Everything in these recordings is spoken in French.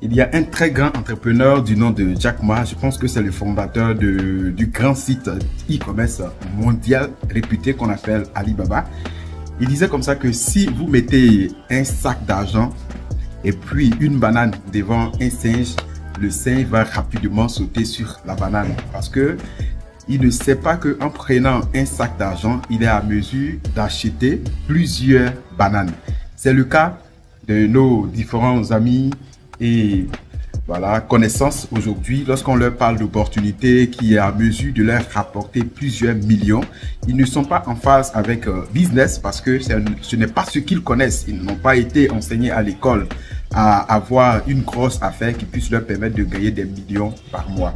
Il y a un très grand entrepreneur du nom de Jack Ma, je pense que c'est le fondateur du grand site e-commerce mondial réputé qu'on appelle Alibaba. Il disait comme ça que si vous mettez un sac d'argent et puis une banane devant un singe, le singe va rapidement sauter sur la banane parce que il ne sait pas qu'en prenant un sac d'argent, il est à mesure d'acheter plusieurs bananes. C'est le cas de nos différents amis et voilà, connaissances aujourd'hui. Lorsqu'on leur parle d'opportunités qui est à mesure de leur rapporter plusieurs millions, ils ne sont pas en phase avec business parce que ce n'est pas ce qu'ils connaissent. Ils n'ont pas été enseignés à l'école à avoir une grosse affaire qui puisse leur permettre de gagner des millions par mois.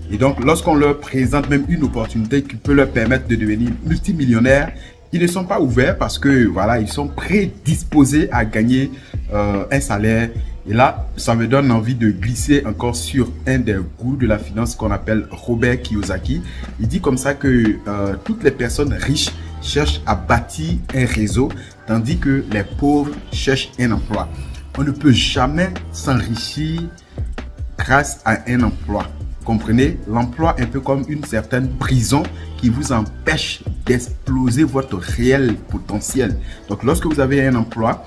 Et donc, lorsqu'on leur présente même une opportunité qui peut leur permettre de devenir multimillionnaires, ils ne sont pas ouverts parce que voilà, ils sont prédisposés à gagner un salaire. Et là, ça me donne envie de glisser encore sur un des gourous de la finance qu'on appelle Robert Kiyosaki. Il dit comme ça que toutes les personnes riches cherchent à bâtir un réseau, tandis que les pauvres cherchent un emploi. On ne peut jamais s'enrichir grâce à un emploi. Comprenez, l'emploi est un peu comme une certaine prison qui vous empêche d'exploser votre réel potentiel. Donc, lorsque vous avez un emploi,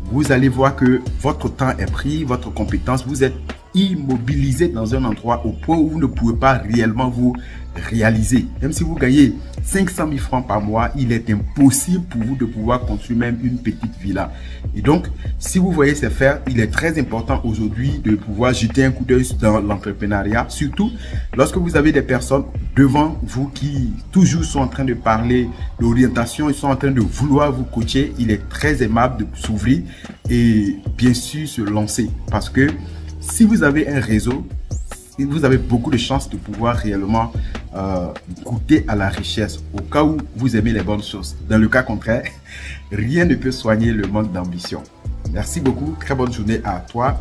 vous allez voir que votre temps est pris, votre compétence, vous êtes immobilisé dans un endroit au point où vous ne pouvez pas réellement vous réaliser. Même si vous gagnez 500 000 francs par mois, il est impossible pour vous de pouvoir construire même une petite villa. Et donc, si vous voyez ces faire, il est très important aujourd'hui de pouvoir jeter un coup d'œil dans l'entrepreneuriat, surtout lorsque vous avez des personnes devant vous qui toujours sont en train de parler d'orientation, ils sont en train de vouloir vous coacher. Il est très aimable de s'ouvrir et bien sûr se lancer parce que si vous avez un réseau, vous avez beaucoup de chances de pouvoir réellement goûter à la richesse au cas où vous aimez les bonnes choses. Dans le cas contraire, rien ne peut soigner le manque d'ambition. Merci beaucoup. Très bonne journée à toi.